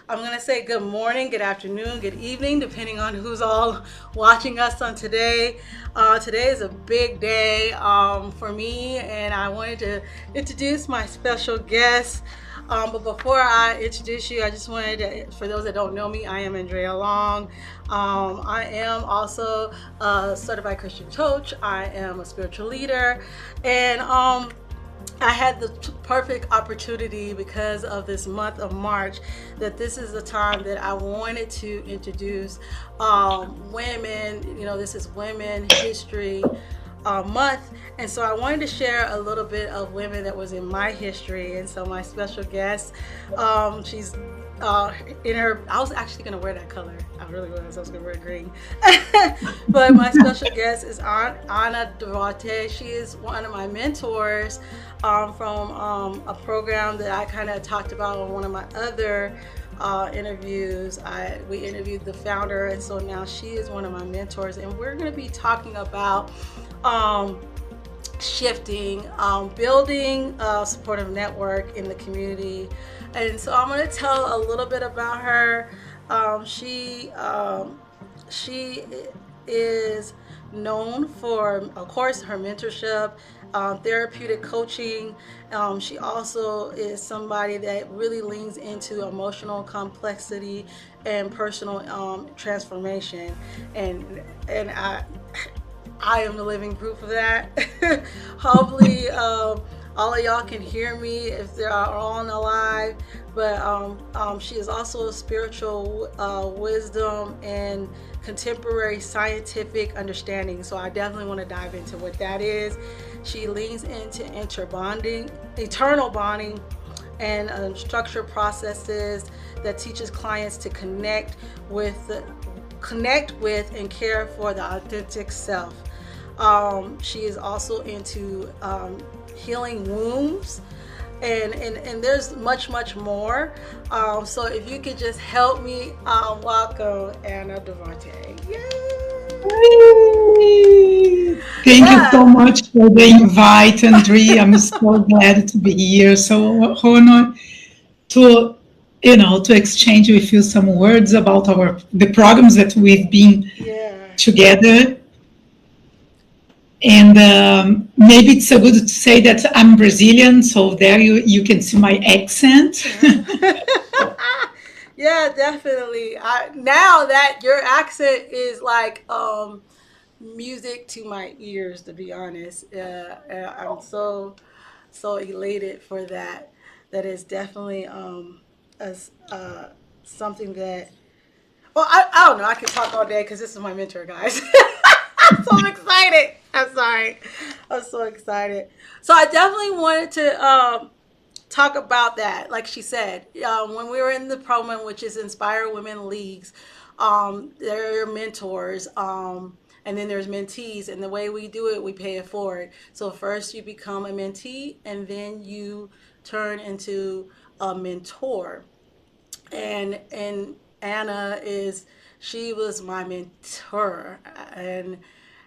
I'm going to say good morning, good afternoon, good evening, depending on who's all watching us on today. Today is a big day for me, and I wanted to introduce my special guest. But before I introduce you, I just wanted to, for those that don't know me, I am Andree Long. I am also a certified Christian coach. I am a spiritual leader, and I had the perfect opportunity because of this month of March that this is the time that I wanted to introduce women. This is Women History Month, and so I wanted to share a little bit of women that was in my history. And so my special guest, she's in her. I was actually gonna wear that color. I really was. I was gonna wear green, but my special guest is Ana Duarte. She is one of my mentors from a program that I kind of talked about on one of my other interviews. We interviewed the founder, and so now she is one of my mentors, and we're going to be talking about um, shifting, building a supportive network in the community. And so I'm going to tell a little bit about her. She is known for, of course, her mentorship, therapeutic coaching. She also is somebody that really leans into emotional complexity and personal transformation. And and I am the living proof of that. Hopefully, all of y'all can hear me if they are on alive. But she is also a spiritual wisdom and contemporary scientific understanding. So I definitely want to dive into what that is. She leans into interbonding, eternal bonding, and structured processes that teaches clients to connect with and care for the authentic self. She is also into healing wounds, and there's much more. So if you could just help me welcome Ana Duarte. Yay! Thank you so Yeah. much for the invite, Andrea. I'm so glad to be here. So honored to, to exchange with you some words about the programs that we've been Yeah. together. And maybe it's so good to say that I'm Brazilian, so there you can see my accent. Yeah, definitely. Now that your accent is like music to my ears, to be honest. I'm so elated for that. That is definitely as something that. Well, I don't know. I can talk all day because this is my mentor, guys. So I'm excited. I'm sorry. I'm so excited. So I definitely wanted to talk about that. Like she said, when we were in the program, which is Inspire Women Leagues, there are mentors. And then there's mentees, and the way we do it, we pay it forward. So first you become a mentee, and then you turn into a mentor. And Ana is she was my mentor, and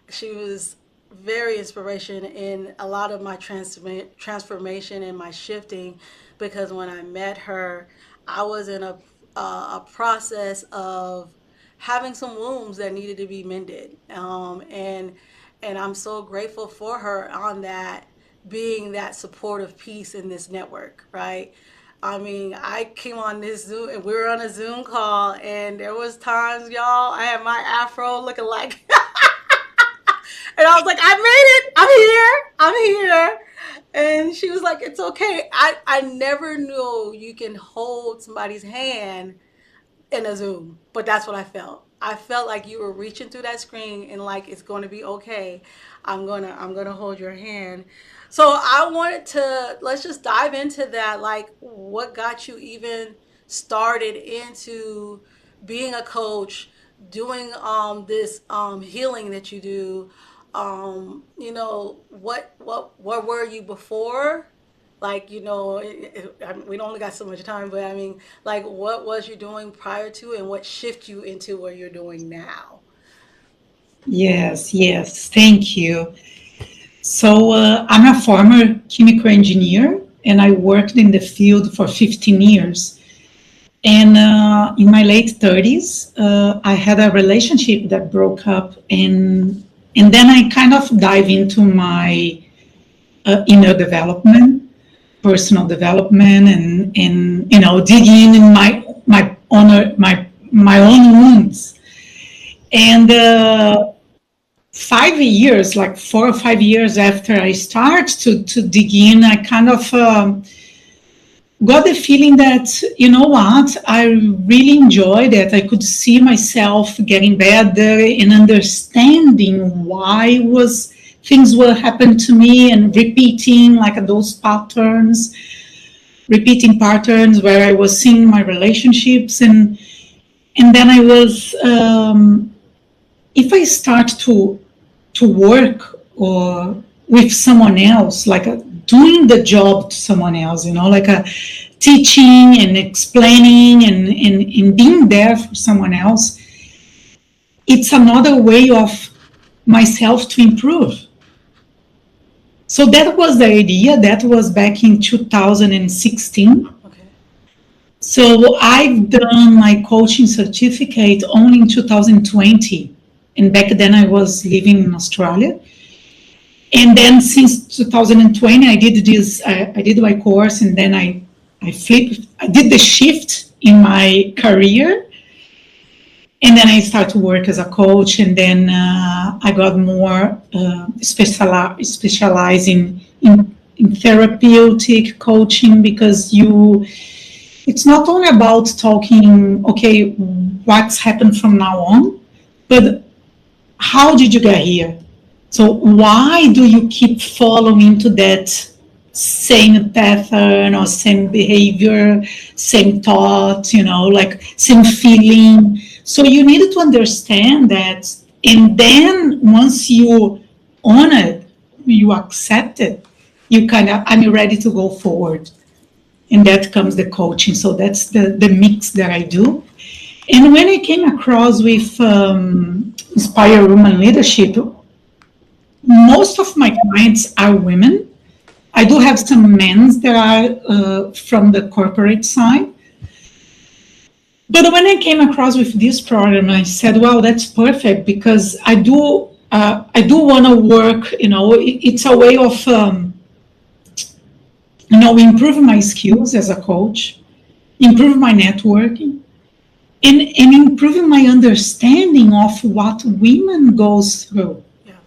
she was very inspiration in a lot of my transformation and my shifting, because when I met her, I was in a process of having some wounds that needed to be mended, and I'm so grateful for her on that, being that supportive piece in this network, right? I mean, I came on this Zoom, and we were on a Zoom call, and there was times, y'all, I had my afro looking like, and I was like, I made it, I'm here. And she was like, it's okay. I never knew you can hold somebody's hand in a Zoom, but that's what I felt. I felt like you were reaching through that screen, and like it's going to be okay. I'm gonna hold your hand. So I wanted to let's just dive into that. Like, what got you even started into being a coach, doing this healing that you do. What were you before? Like, we only got so much time, but I mean, like, what was you doing prior to, and what shift you into what you're doing now? Yes, yes, thank you. So I'm a former chemical engineer, and I worked in the field for 15 years. And in my late 30s, I had a relationship that broke up, and then I kind of dive into my inner development, personal development, and dig in my own wounds. And 5 years, like 4 or 5 years after I start to dig in, I kind of got the feeling that, you know what, I really enjoyed it. I could see myself getting better and understanding why was things were happening to me and repeating like those patterns, repeating patterns where I was seeing my relationships, and then I was if I start to work or with someone else, like doing the job to someone else, like a teaching and explaining and being there for someone else, it's another way of myself to improve. So that was the idea. That was back in 2016. Okay. So I've done my coaching certificate only in 2020. And back then I was living in Australia. And then since 2020, I did my course, and then I did the shift in my career, and then I started to work as a coach, and then I got more specializing in therapeutic coaching, because it's not only about talking, okay, what's happened from now on, but how did you get here? So why do you keep following to that same pattern or same behavior, same thought, like same feeling? So you need to understand that, and then once you own it, you accept it, you kind of, I'm ready to go forward. And that comes the coaching. So that's the mix that I do. And when I came across with Inspire Women Leadership, most of my clients are women. I do have some men that are from the corporate side. But when I came across with this program, I said, "Well, that's perfect, because I do want to work. It's a way of improving my skills as a coach, improve my networking, and improving my understanding of what women goes through." Yeah.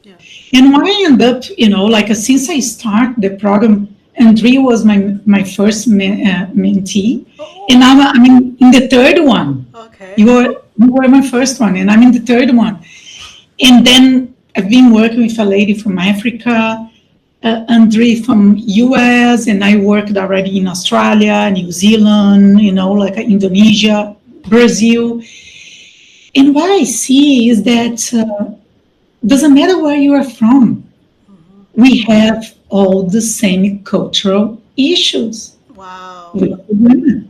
Yeah. And when I end up, like since I start the program, Andree was my first mentee, and Oh. now I'm in the third one. Okay. You were my first one, and I'm in the third one. And then I've been working with a lady from Africa, Andree from US, and I worked already in Australia, New Zealand, like Indonesia, Brazil. And what I see is that doesn't matter where you are from, Hmm. we have all the same cultural issues Wow. with women.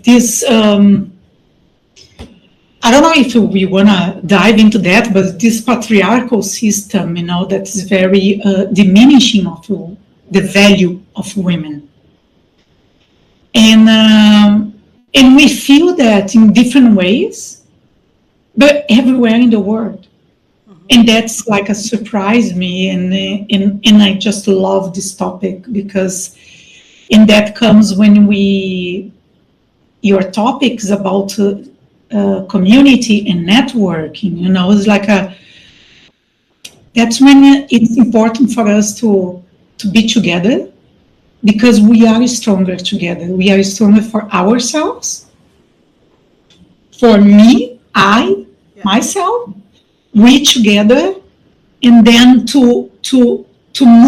This, I don't know if we want to dive into that, but this patriarchal system, that is very diminishing of the value of women. And we feel that in different ways, but everywhere in the world. Hmm. And that's like a surprise me, and I just love this topic, because and that comes when your topic is about community and networking. It's like that's when it's important for us to be together, because we are stronger together. We are stronger for ourselves, for me, Yeah. myself, we together, and then to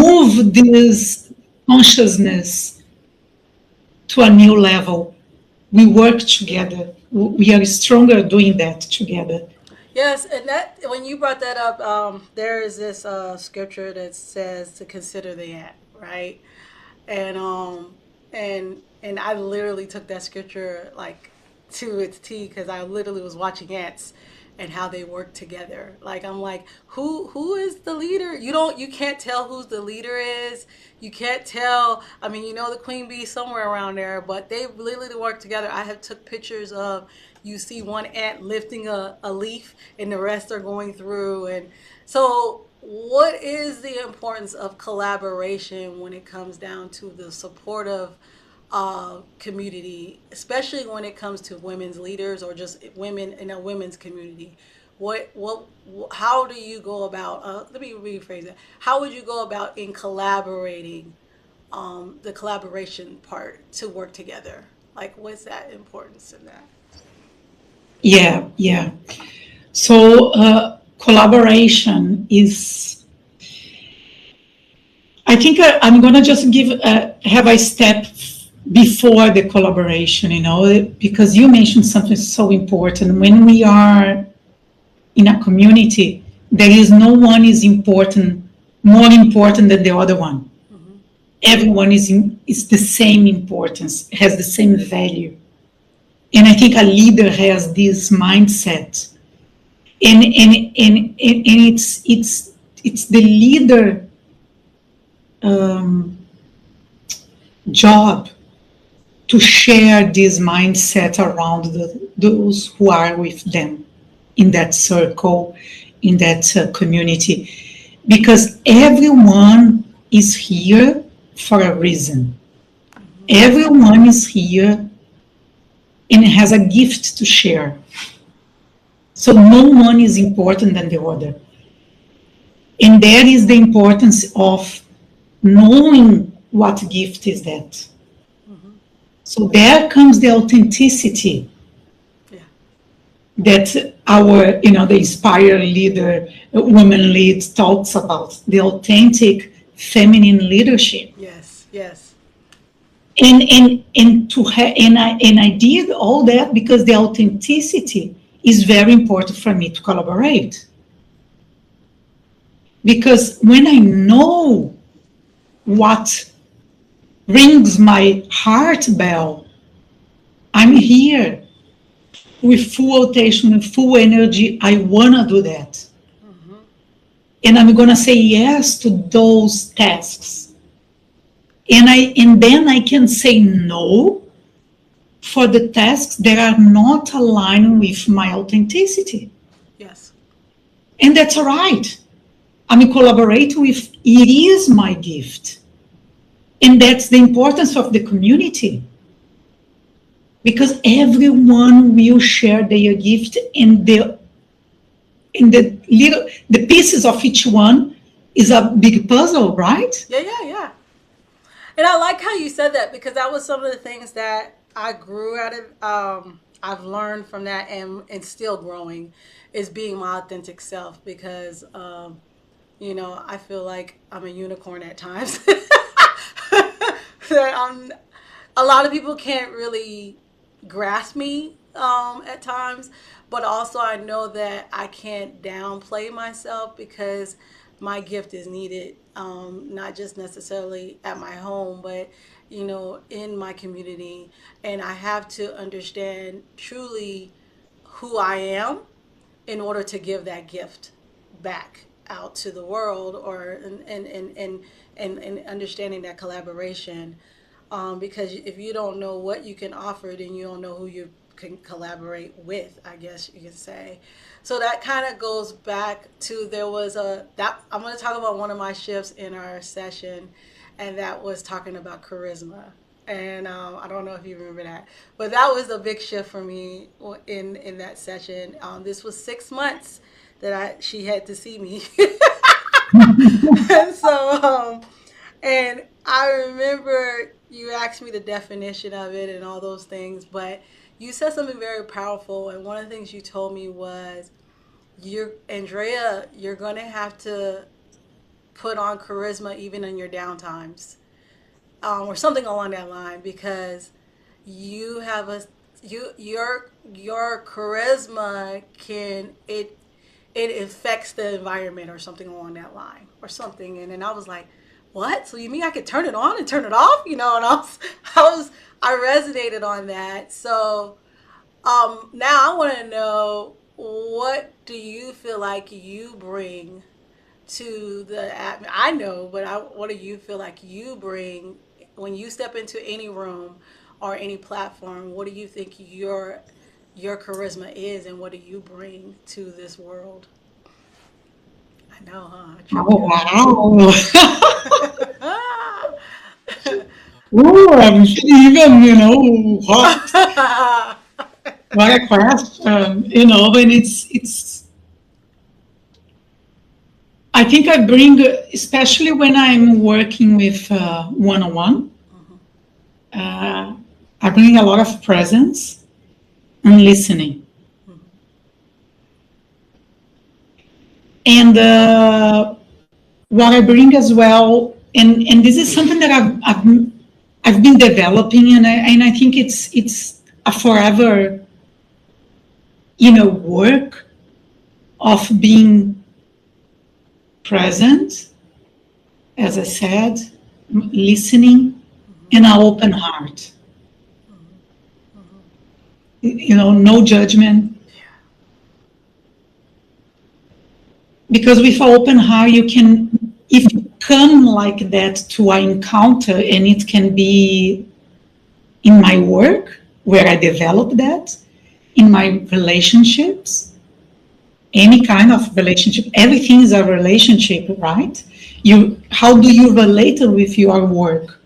move this consciousness to a new level. We work together. We are stronger doing that together. Yes, and that when you brought that up, there is this scripture that says to consider the ant, right? And and I literally took that scripture like to its T, because I literally was watching ants and how they work together. Like I'm like, who is the leader? You can't tell who's the leader is. You can't tell. I mean, you know the queen bee somewhere around there, but they literally work together. I have took pictures of, you see one ant lifting a leaf and the rest are going through. And so what is the importance of collaboration when it comes down to the supportive community, especially when it comes to women's leaders or just women in a women's community? How do you go about? Let me rephrase that. How would you go about in collaborating, the collaboration part to work together? Like, what's that importance in that? Yeah, yeah. So collaboration is. I think I'm gonna just have a step before the collaboration, because you mentioned something so important. When we are in a community, there is no one is important, more important than the other one. Mm-hmm. Everyone is the same importance, has the same value. And I think a leader has this mindset. And it's the leader um, job to share this mindset around those who are with them in that circle, in that community, because everyone is here for a reason. Mm-hmm. Everyone is here and has a gift to share. So no one is important than the other. And that is the importance of knowing what gift is that. Mm-hmm. So there comes the authenticity Yeah. that the inspired leader, woman leads talks about, the authentic feminine leadership. Yes. Yes. And I did all that because the authenticity is very important for me to collaborate. Because when I know what rings my heart bell, I'm here with full attention, with full energy. I wanna do that. Mm-hmm. And I'm gonna say yes to those tasks. And then I can say no for the tasks that are not aligned with my authenticity. Yes. And that's all right. I'm collaborating with it is my gift. And that's the importance of the community. Because everyone will share their gift and the pieces of each one is a big puzzle, right? Yeah. Yeah. Yeah. And I like how you said that because that was some of the things that I grew out of. I've learned from that and still growing is being my authentic self because, I feel like I'm a unicorn at times. That a lot of people can't really grasp me at times, but also I know that I can't downplay myself because my gift is needed, not just necessarily at my home, but in my community, and I have to understand truly who I am in order to give that gift back out to the world or and understanding that collaboration, because if you don't know what you can offer, then you don't know who you can collaborate with, I guess you could say. So that kind of goes back to, there was a that I'm going to talk about one of my shifts in our session, and that was talking about charisma. And I don't know if you remember that, but that was a big shift for me in that session. This was 6 months that I she had to see me. And so, and I remember you asked me the definition of it and all those things, but you said something very powerful. And one of the things you told me was, Andrea, you're going to have to put on charisma even in your downtimes, or something along that line, because you have a your charisma it affects the environment or something along that line or something. And then I was like, what? So you mean I could turn it on and turn it off? And I resonated on that. So Now I want to know, what do you feel like you bring to the I know, but what do you feel like you bring when you step into any room or any platform? What do you think your charisma is, and what do you bring to this world? I know, huh? I tripped you Oh, up. wow. Ooh, I'm even, what? What a question, and I think I bring, especially when I'm working with one-on-one, uh, I bring a lot of presence and listening. And what I bring as well, and this is something that I've been developing, and I think it's a forever, work of being present, as I said, listening, and an open heart. No judgment. Because with an open heart, you can, if you come like that to an encounter, and it can be in my work where I develop that, in my relationships, any kind of relationship, everything is a relationship, right? How do you relate with your work?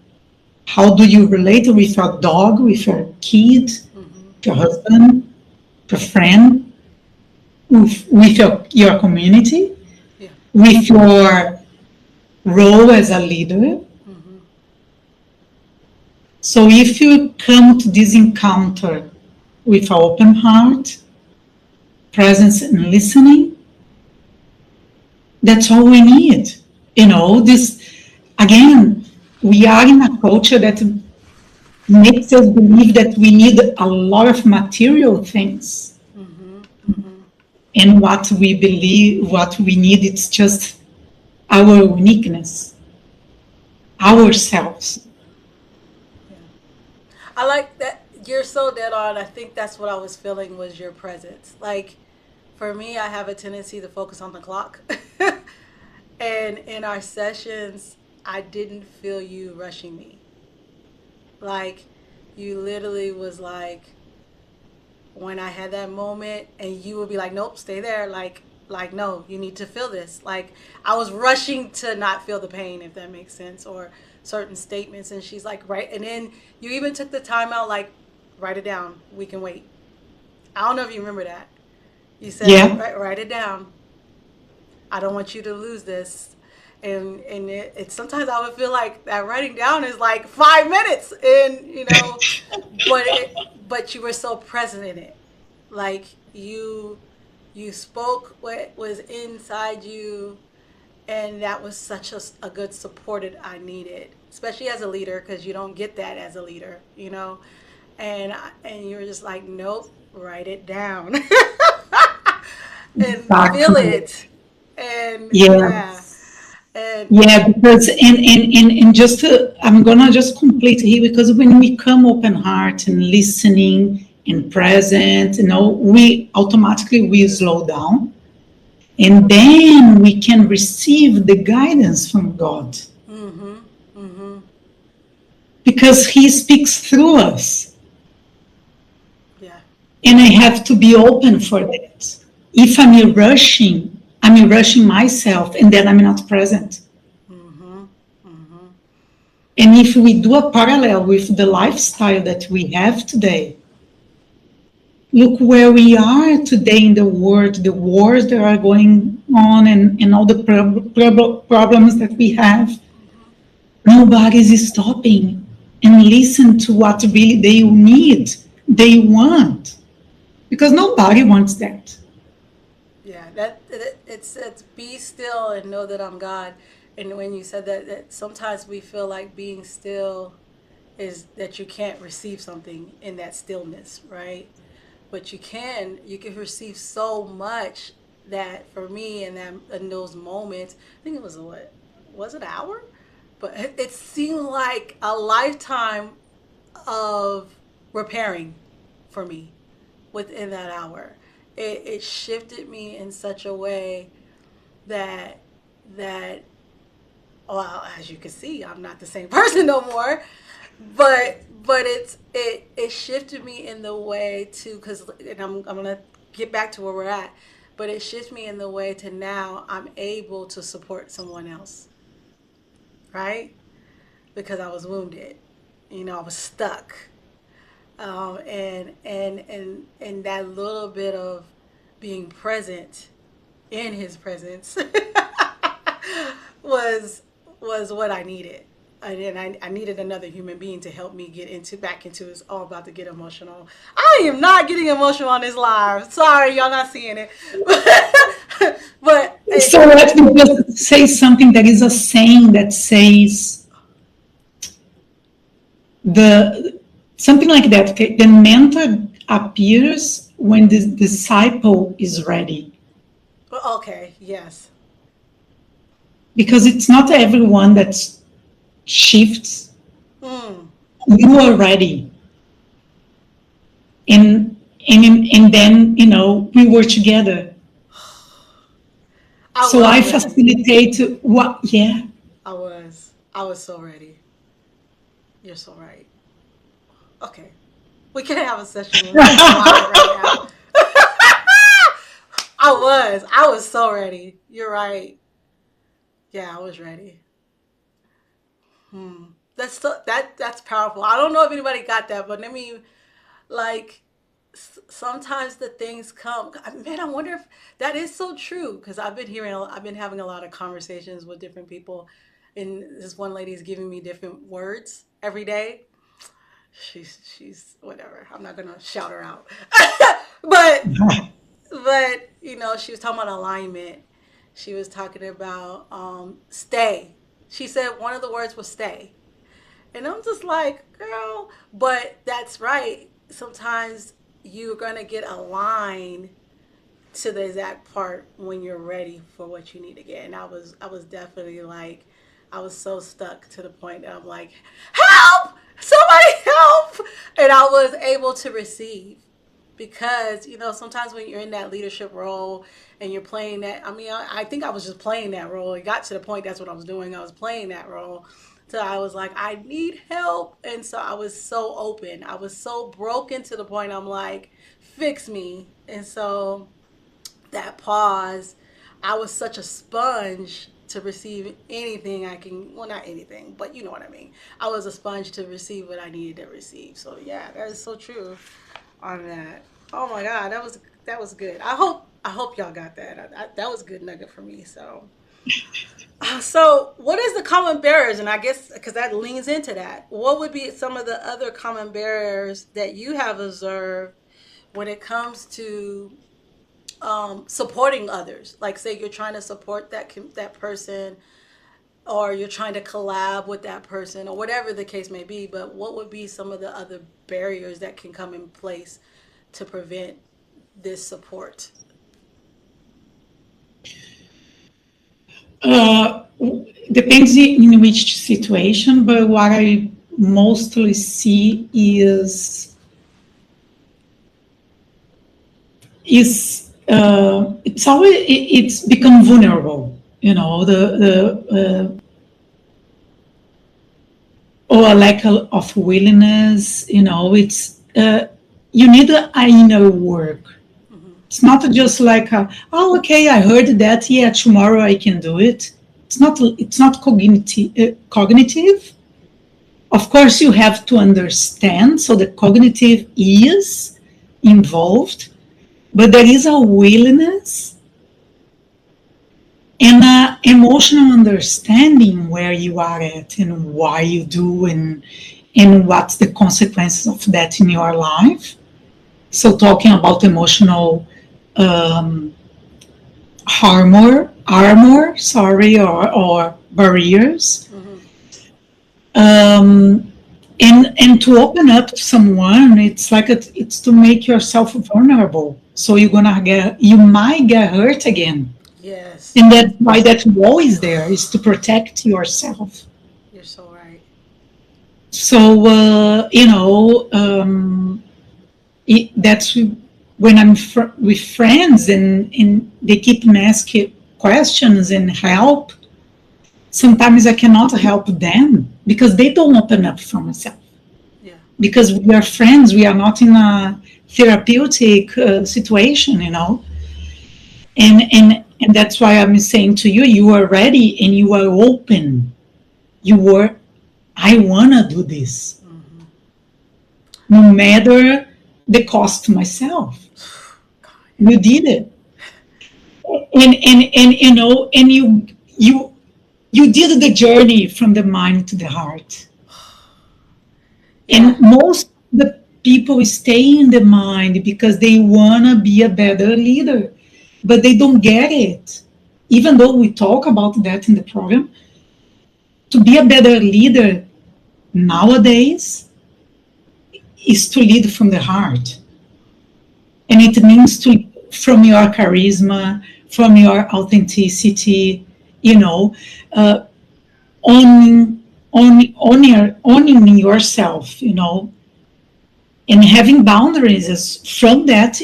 How do you relate with your dog, with your kid, Mm-hmm. your husband, your friend, with your community, Yeah. with your role as a leader? Mm-hmm. So if you come to this encounter with an open heart, presence, and listening, that's all we need. This, again, we are in a culture that makes us believe that we need a lot of material things. Mm-hmm. Mm-hmm. And what we believe, what we need, it's just our uniqueness, ourselves. Yeah. I like that you're so dead on. I think that's what I was feeling was your presence. Like, for me, I have a tendency to focus on the clock. And in our sessions, I didn't feel you rushing me. Like, you literally was like, when I had that moment, and you would be like, nope, stay there. Like, no, you need to feel this. Like, I was rushing to not feel the pain, if that makes sense, or certain statements. And she's like, right. And then you even took the time out, like, write it down. We can wait. I don't know if you remember that. You said, Yeah, write it down. I don't want you to lose this. And it sometimes I would feel like that writing down is like 5 minutes, and but you were so present in it, like you spoke what was inside you, and that was such a good supported I needed, especially as a leader, because you don't get that as a leader. And you were just like, nope, write it down. And feel exactly. it. And Yeah. yeah. And Yeah, because and just I'm gonna just complete here, because when we come open heart and listening and present, we automatically we slow down, and then we can receive the guidance from God, mm-hmm. Mm-hmm. because He speaks through us, Yeah. and I have to be open for that. If I'm rushing myself, and then I'm not present. Mm-hmm. Mm-hmm. And if we do a parallel with the lifestyle that we have today, look where we are today in the world, the wars that are going on, and all the problems that we have. Mm-hmm. Nobody is stopping and listen to what really they need, they want, because nobody wants that. Yeah, it's be still and know that I'm God. And when you said that sometimes we feel like being still is that you can't receive something in that stillness, right? But you can receive so much, that for me in those moments, I think it was, what was it, an hour? But it seemed like a lifetime of repairing for me. within that hour. It shifted me in such a way that that well, as you can see, I'm not the same person no more. But it shifted me in the way to because and I'm gonna get back to where we're at. But it shifted me in the way to now I'm able to support someone else, right? Because I was wounded, I was stuck, and that little bit of being present in his presence was was what I needed. And then I needed another human being to help me get into back into it's all about to get emotional. I am not getting emotional on this live. Sorry, y'all not seeing it. but So it, let me just say something. That is a saying that says the something like that. Okay? The mentor appears when the disciple is ready, okay, yes. because it's not everyone that shifts. Mm, You are ready, and and then we were together. I So I was ready. facilitate what, yeah. I was so ready. You're so right. Okay. We can have a session when we're live right now. I was so ready. You're right. Yeah, I was ready. That's powerful. I don't know if anybody got that, but let me like sometimes the things come. Man, I wonder if that is so true because I've been having a lot of conversations with different people, and this one lady is giving me different words every day. She's whatever. I'm not gonna shout her out, but she was talking about alignment. She was talking about stay. She said one of the words was stay. And I'm just like, girl, but that's right. Sometimes you're going to get aligned to the exact part when you're ready for what you need to get. And I was definitely like, I was so stuck to the point that I'm like, help! Somebody help! And I was able to receive because sometimes when you're in that leadership role and you're playing that, I think I was just playing that role. It got to the point that's what I was doing. I was playing that role. So I was like, I need help. And so I was so open. I was so broken to the point I'm like, fix me. And so that pause, I was such a sponge to receive anything I can, well, not anything, but you know what I mean. I was a sponge to receive what I needed to receive. So yeah, that is so true on that. Oh my God, that was good. I hope y'all got that. That was a good nugget for me. So what is the common barriers? And I guess because that leans into that, what would be some of the other common barriers that you have observed when it comes to supporting others? Like, say you're trying to support that person, or you're trying to collab with that person, or whatever the case may be. But what would be some of the other barriers that can come in place to prevent this support? Uh, Depends in which situation, but what I mostly see is it's always it's become vulnerable. The or a lack of willingness. It's you need a inner work. Mm-hmm. It's not just like oh, okay, I heard that, yeah, tomorrow I can do it. It's not cognitive. Of course, you have to understand, so the cognitive is involved, but there is a willingness and a emotional understanding where you are at and why you do, and what's the consequences of that in your life. So talking about emotional um, sorry, or barriers, Mm-hmm. and to open up to someone, it's like it's to make yourself vulnerable. So you might get hurt again, Yes, and that's why that wall is there, is to protect yourself. you're so right. So that's when I'm with friends and they keep me asking questions and help, sometimes I cannot help them because they don't open up for myself. Yeah. Because we are friends, we are not in a therapeutic situation, and that's why I'm saying to you, you are ready and you are open. You were, I wanna do this, Hmm. no matter the cost to myself. God, You yeah. did it, and and you did the journey from the mind to the heart. Yeah. And most of the people stay in the mind because they wanna be a better leader, but they don't get it. Even though we talk about that in the program, to be a better leader nowadays is to lead from the heart. And it means to from your charisma, from your authenticity, you know, uh, owning, owning yourself, and having boundaries. Is from that,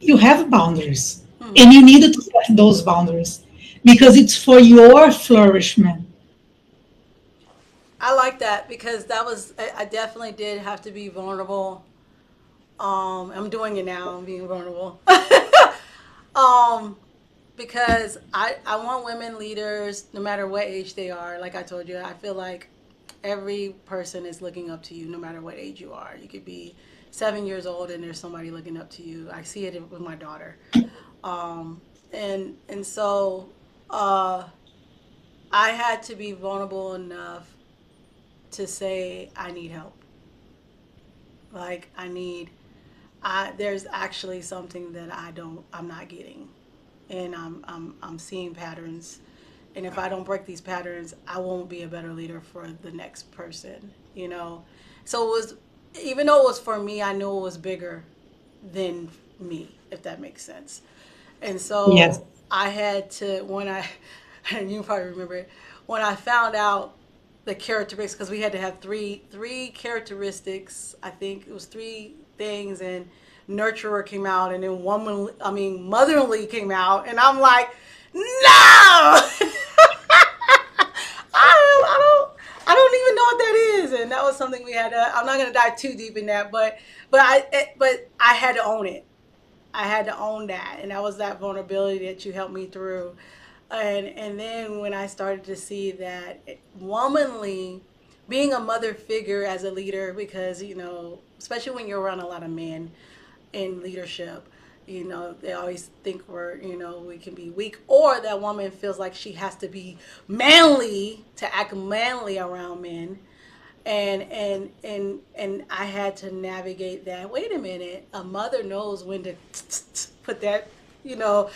you have boundaries. And Hmm. you need to set those boundaries because it's for your flourishment. I like that because that was I definitely did have to be vulnerable. I'm doing it now. I'm being vulnerable. um, because I want women leaders no matter what age they are. Like I told you, I feel like every person is looking up to you no matter what age you are. You could be 7 years old and there's somebody looking up to you. I see it with my daughter. Um, and so uh, I had to be vulnerable enough to say I need help. Like I there's actually something that I'm not getting, and I'm seeing patterns, and if I don't break these patterns, I won't be a better leader for the next person. So it was, even though it was for me, I knew it was bigger than me, if that makes sense. And Yes. so I had to, when I, and you probably remember it, when I found out the characteristics, because we had to have three characteristics. I think it was three things, and nurturer came out, and then woman, I mean motherly came out, and I'm like, no. I don't even know what that is, and that was something we had to. I'm not gonna dive too deep in that, but I had to own it. I had to own that, and that was that vulnerability that you helped me through. And then when I started to see that womanly, being a mother figure as a leader, because especially when you're around a lot of men in leadership, they always think we can be weak, or that woman feels like she has to be manly to act manly around men, and I had to navigate that. Wait a minute, a mother knows when to put that, you know,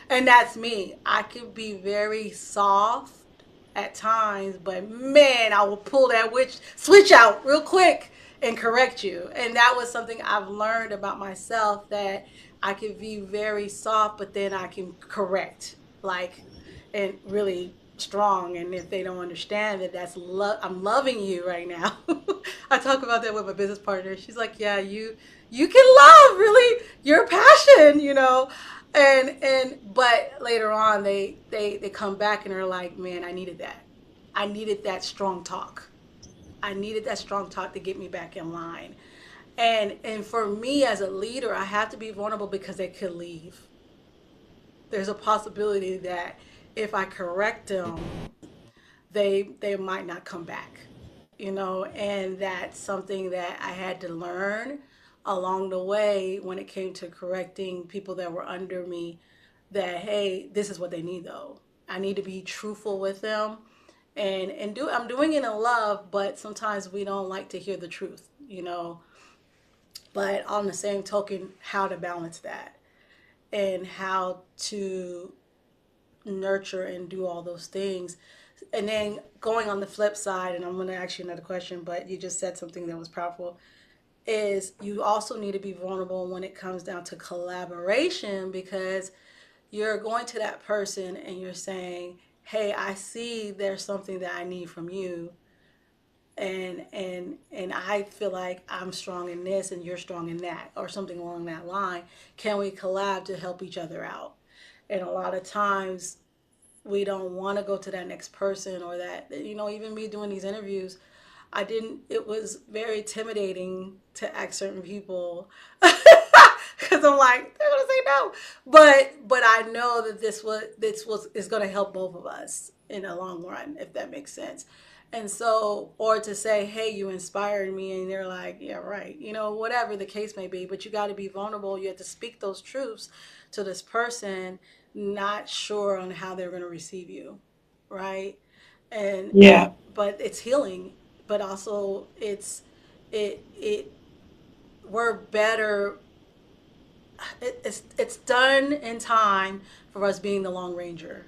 and that's me. I can be very soft at times, but man, I will pull that witch switch out real quick and correct you. And that was something I've learned about myself, that I can be very soft, but then I can correct, like, and really strong. And if they don't understand that, that's love. I'm loving you right now. I talk about that with my business partner. She's like, yeah, you can love, really, your passion, and but later on they come back and are like, man, I needed that strong talk. I needed that strong talk to get me back in line. And for me as a leader, I have to be vulnerable because they could leave. There's a possibility that if I correct them, they might not come back. And that's something that I had to learn along the way when it came to correcting people that were under me, that hey, this is what they need though. I need to be truthful with them, and I'm doing it in love, but sometimes we don't like to hear the truth. But on the same token, how to balance that, and how to nurture and do all those things. And then going on the flip side, and I'm going to ask you another question, but you just said something that was powerful, is you also need to be vulnerable when it comes down to collaboration, because you're going to that person and you're saying, hey, I see there's something that I need from you. and I feel like I'm strong in this and you're strong in that, or something along that line. Can we collab to help each other out? And a lot of times we don't want to go to that next person, or that, even me doing these interviews, I didn't it was very intimidating to ask certain people because I'm like, they're gonna say no. But I know that this was is gonna help both of us in the long run, if that makes sense. And so, or to say, hey, you inspired me, and they're like, yeah, right, whatever the case may be. But you got to be vulnerable. You have to speak those truths to this person, not sure on how they're going to receive you, right? And Yeah. but it's healing, but also it we're better. It's done in time for us being the Long Ranger.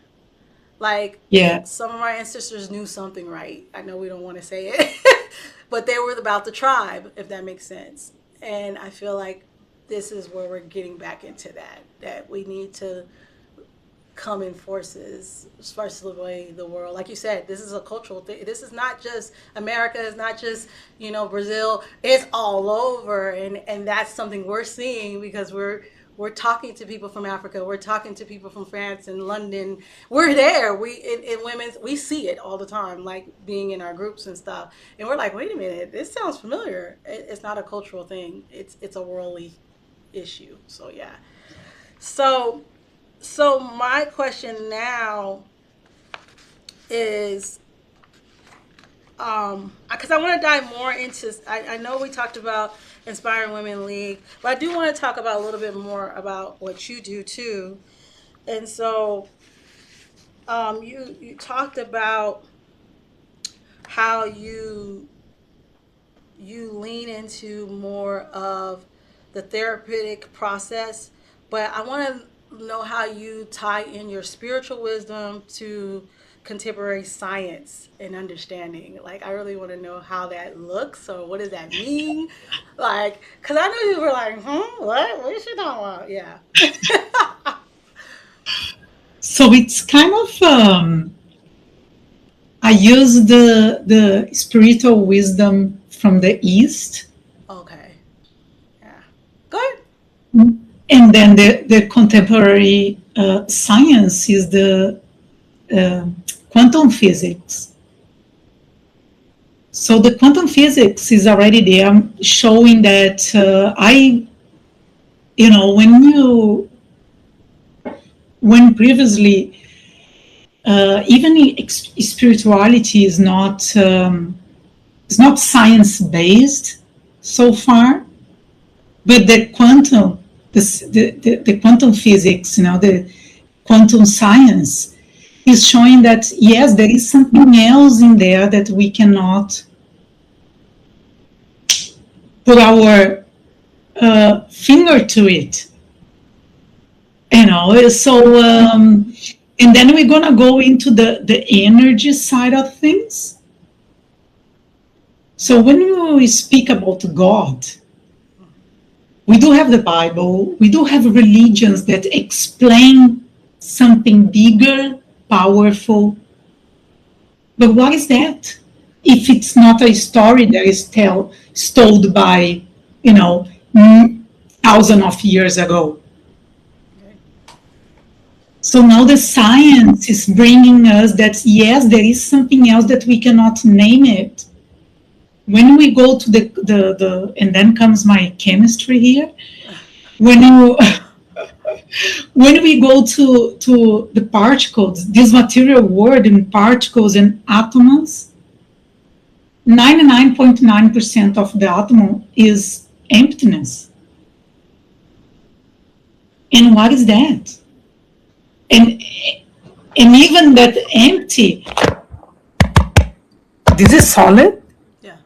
Like, Yeah. some of our ancestors knew something, right? I know we don't want to say it, but they were about the tribe, if that makes sense. And I feel like this is where we're getting back into that we need to come in forces, especially the way the world, like you said, this is a cultural thing. This is not just America, it's not just, Brazil, it's all over. And that's something we're seeing, because we're talking to people from Africa, we're talking to people from France and London. We're there. We in women's, we see it all the time, like being in our groups and stuff. And we're like, wait a minute, this sounds familiar. It's not a cultural thing. It's a worldly issue. So yeah. So my question now is, because I want to dive more into. I know we talked about Inspiring Women League, but I do want to talk about a little bit more about what you do too. And so, you talked about how you lean into more of the therapeutic process, but I want to know how you tie in your spiritual wisdom to contemporary science and understanding. Like, I really want to know how that looks, or what does that mean? Like, because I know you were like, what is she talking about? Yeah. So it's kind of I use the spiritual wisdom from the East, Okay. Yeah. Good. and then the contemporary science is the uh, quantum physics. So the quantum physics is already there, showing that when previously even spirituality is not science based so far, but the quantum physics, the quantum science is showing that yes, there is something else in there that we cannot put our finger to it. So and then we're gonna go into the energy side of things. So when we speak about God, we do have the Bible, we do have religions that explain something bigger, powerful. But what is that? If it's not a story that is told by, you know, thousands of years ago. Okay. So now the science is bringing us that yes, there is something else that we cannot name it. When we go to the and then comes my chemistry here. When you when we go to the particles, this material world in particles and atoms, 99.9% of the atom is emptiness. And what is that? And and even that empty, this is solid. Yeah.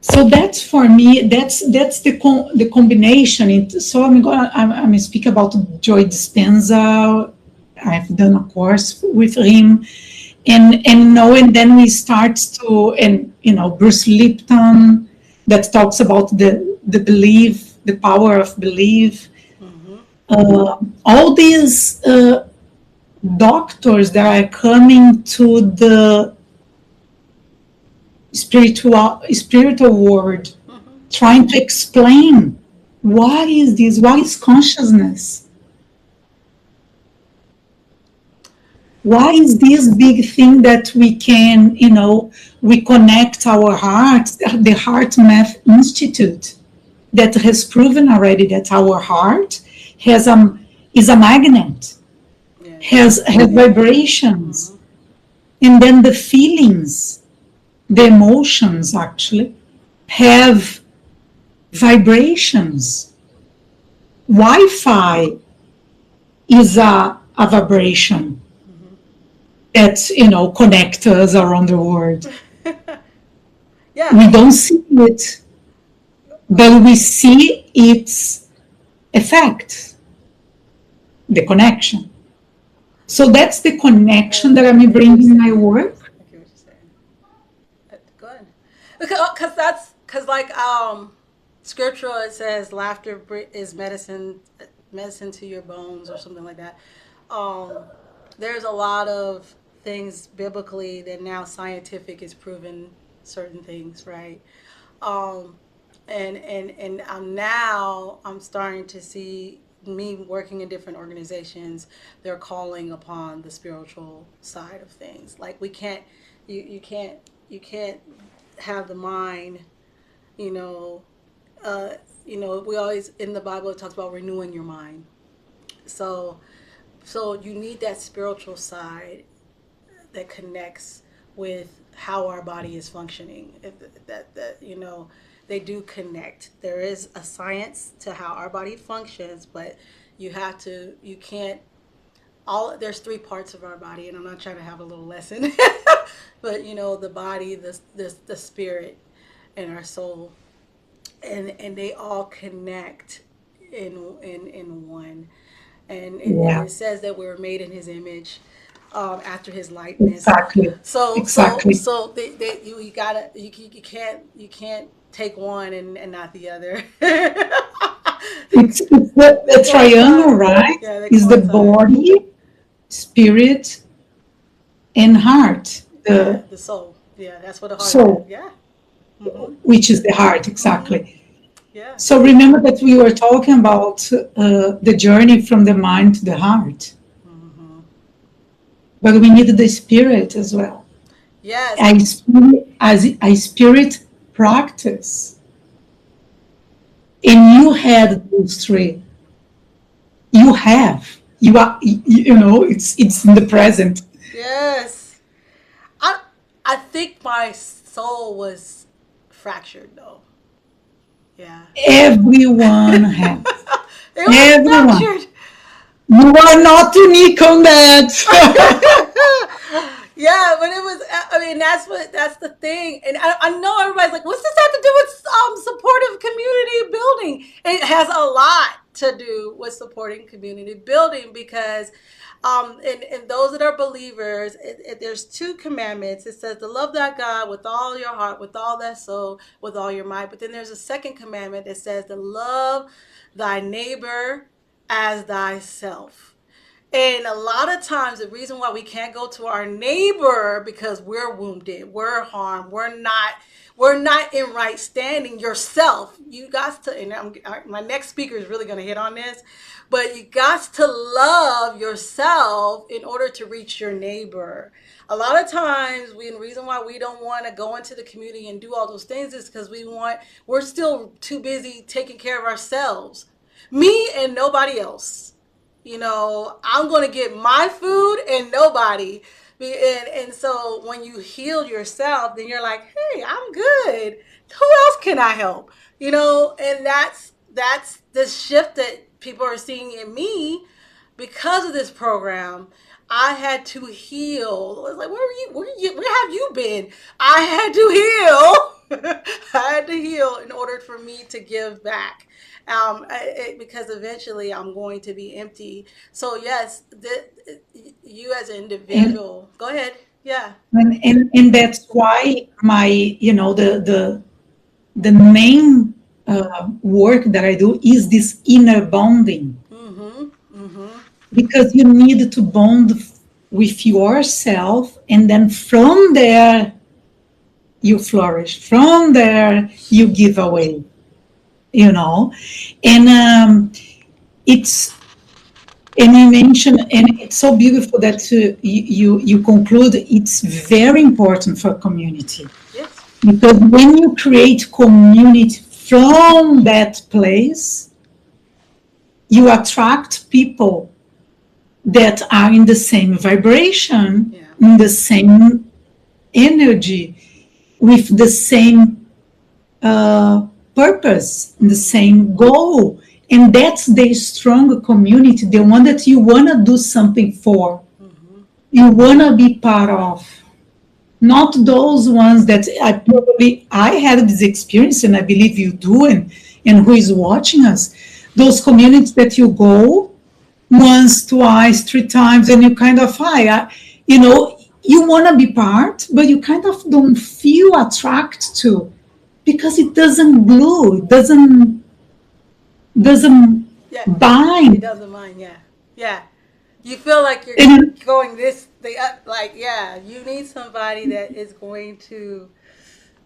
So that's for me. That's the combination. So I'm speak about Joy Dispenza. I've done a course with him, and then we start to, and Bruce Lipton, that talks about the belief, the power of belief. Mm-hmm. All these doctors that are coming to spiritual world, Mm-hmm. trying to explain what is this, what is consciousness, what is this big thing that we can, reconnect our hearts. The Heart Math Institute that has proven already that our heart has is a magnet, Yes. has vibrations, Mm-hmm. and then the feelings, the emotions actually have vibrations. Wi-Fi is a vibration that connects us around the world. Mm-hmm. Yeah. We don't see it, but we see its effect, the connection. So that's the connection that I I'm get what you're bringing in my saying. work. I get what you're saying. Good. Because that's because like scriptural it says laughter is medicine, medicine to your bones or something like that. Um, there's a lot of things biblically that now scientific is proven certain things, right? Um, and I'm starting to see me working in different organizations. They're calling upon the spiritual side of things. Like we can't, you can't, you can't have the mind, you know, uh, we always in the Bible it talks about renewing your mind. So so you need that spiritual side that connects with how our body is functioning. That they do connect. There is a science to how our body functions, but you can't all there's three parts of our body, and I'm not trying to have a little lesson, but the body, the spirit, and our soul, and they all connect in one. And Yeah, it says that we were made in His image, after His likeness. exactly, exactly. So you gotta you can't take one and not the other. It's the They triangle, coincide. right? Yeah, they Is the coincide. body, spirit, and heart. Yeah, The the soul. Yeah, that's what the heart is. soul, Yeah. Mhm. which is the heart, Mhm. exactly. Yeah. So remember that we were talking about the journey from the mind to the heart, Mhm. but we need the spirit as well. Yes. As a spirit practice, and you had those three. You have. You are. It's in the present. Yes. I I think my soul was fractured though. Yeah. Everyone has. It was Everyone. fractured. You are not unique on that. Yeah, but it was. I mean, that's the thing, and I know everybody's like, "What's this have to do with supportive community building?" It has a lot to do with supporting community building because, and those that are believers, there's two commandments. It says to love thy God with all your heart, with all thy soul, with all your might. But then there's a second commandment that says to love thy neighbor as thyself. And a lot of times, the reason why we can't go to our neighbor because we're wounded, we're harmed, we're not in right standing. Yourself, you got to. And my next speaker is really going to hit on this, but you got to love yourself in order to reach your neighbor. A lot of times, the reason why we don't want to go into the community and do all those things is because we're still too busy taking care of ourselves, me and nobody else. I'm going to get my food and nobody. And so when you heal yourself, then you're like, hey, I'm good. Who else can I help? And that's the shift that people are seeing in me because of this program. I had to heal. I was like, where have you been? I had to heal. I had to heal in order for me to give back. Because eventually I'm going to be empty. So yes, you as an and, individual, go ahead. Yeah. and that's why my the main work that I do is this inner bonding, Mm-hmm. Mm-hmm. because you need to bond with yourself, and then from there you flourish. From there, you give away, you know. And it's and you mentioned, and it's so beautiful that you conclude it's very important for community, Yes. because when you create community from that place, you attract people that are in the same vibration, Yeah. in the same energy, with the same purpose, the Mm-hmm. same goal. And that's the strong community, the one that you want to do something for, Mm-hmm. you want to be part of. Not those ones that I had this experience, and I believe you do, and who is watching us. Those communities that you go once, twice, three times, and you kind of, you know, you want to be part, but you kind of don't feel attracted to, because it doesn't glue, it doesn't Yeah. It bind. doesn't mind. Yeah. Yeah. You feel like you're And going this the like yeah. You need somebody that is going to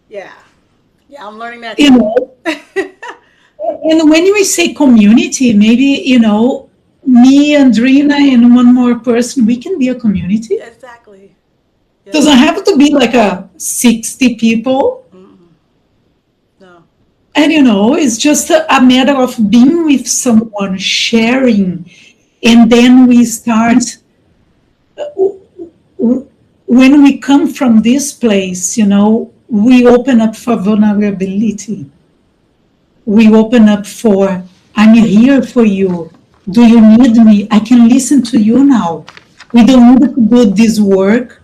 yeah. Yeah. I'm learning that you too. know, and when we say community, maybe, me, Andrina, and one more person, we can be a community. Exactly. Yes. Doesn't have to be like a 60 people. Mm-mm. No. And it's just a matter of being with someone, sharing, and then we start, when we come from this place, we open up for vulnerability. We open up for, I'm here for you. Do you need me? I can listen to you now. We don't need to do this work.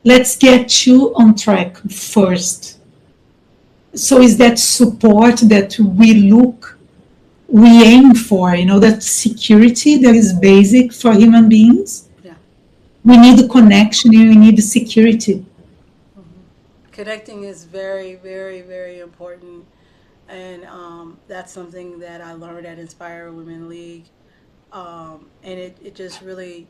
Let's get you on track first. So is that support that we aim for, that security that is basic for human beings. Yeah. We need connection and we need security. Mm-hmm. Connecting is very, very, very important, and that's something that I learned at Inspire Women League, and it just really,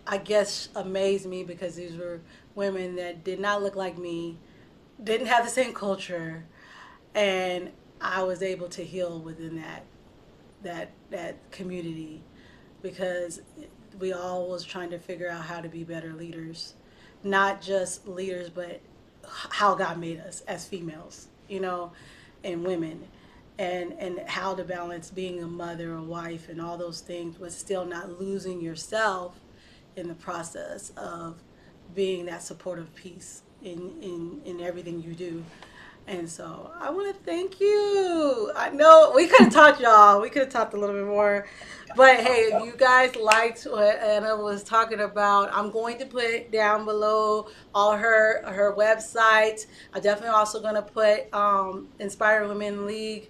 I guess, amazed me because these were women that did not look like me, didn't have the same culture, and I was able to heal within that community because we all was trying to figure out how to be better leaders, not just leaders, but how God made us as females, and women, and how to balance being a mother, a wife, and all those things, but still not losing yourself in the process of being that supportive piece in everything you do. And so I want to thank you. I know we could have talked, y'all. We could have talked a little bit more. But hey, if you guys liked what Anna was talking about, I'm going to put down below all her websites. I'm definitely also going to put Inspire Women League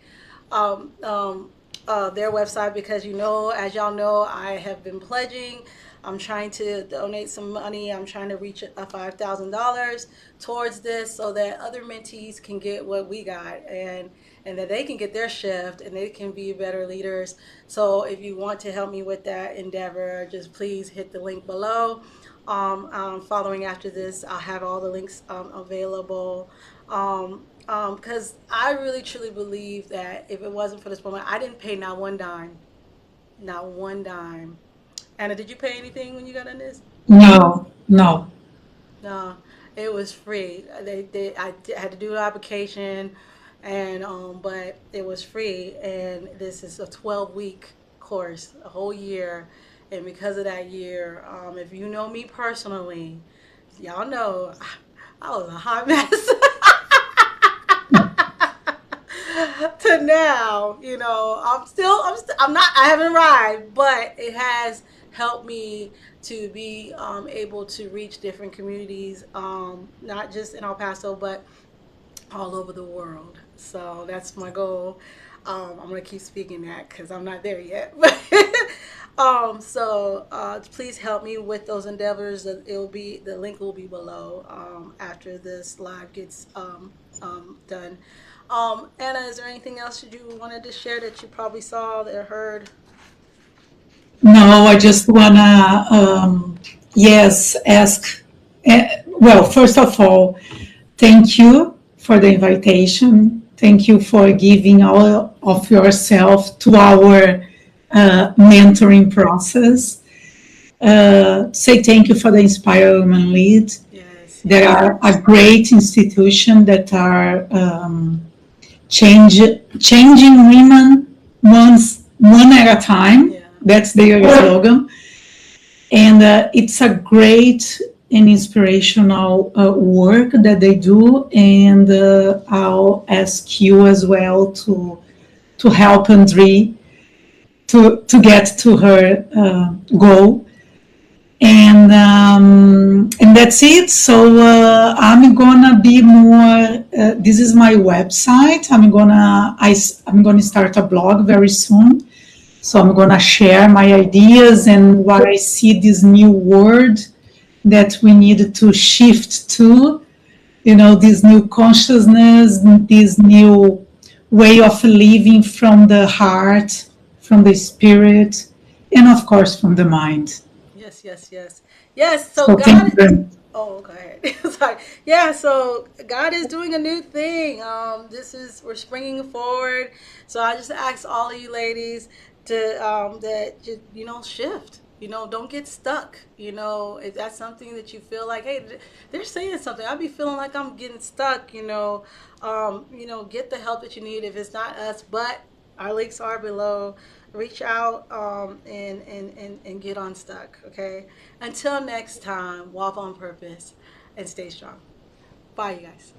um, um, their website because as y'all know, I have been pledging. I'm trying to donate some money. I'm trying to reach a $5,000 towards this so that other mentees can get what we got and that they can get their shift and they can be better leaders. So if you want to help me with that endeavor, just please hit the link below. Following after this, I'll have all the links available. Because I really truly believe that if it wasn't for this woman, I didn't pay not one dime, not one dime. Anna, did you pay anything when you got on this? No, no. No, it was free. Had to do an application, and but it was free. And this is a 12-week course, a whole year. And because of that year, if you know me personally, y'all know I was a hot mess. To now, I'm not, I haven't arrived, but it has helped me to be able to reach different communities, not just in El Paso, but all over the world. So that's my goal. I'm gonna keep speaking that because I'm not there yet. Please help me with those endeavors. The link will be below after this live gets done. Anna, is there anything else that you wanted to share that you probably saw or heard? No, I just wanna, yes, ask. Well, first of all, thank you for the invitation. Thank you for giving all of yourself to our mentoring process. Say thank you for the Inspire Women Lead. Yes, There yes, are a great institution that are change, changing women one at a time. yeah. That's their slogan. And it's a great and inspirational work that they do. And I'll ask you as well to help Andree to get to her goal. And that's it. So I'm gonna be more. This is my website. I'm gonna start a blog very soon. So I'm gonna share my ideas and what I see this new world that we need to shift to. You know, this new consciousness, this new way of living from the heart, from the spirit, and of course from the mind. Yes, yes, yes. Yes, so So thank God, you very much. oh, go ahead. Sorry. Yeah, so God is doing a new thing. This is we're springing forward. So I just ask all of you ladies to that you know shift. You know, don't get stuck. You know, if that's something that you feel like, hey, they're saying something. I be feeling like I'm getting stuck. You know, get the help that you need. If it's not us, but our links are below. Reach out and get unstuck. Okay. Until next time, walk on purpose and stay strong. Bye, you guys.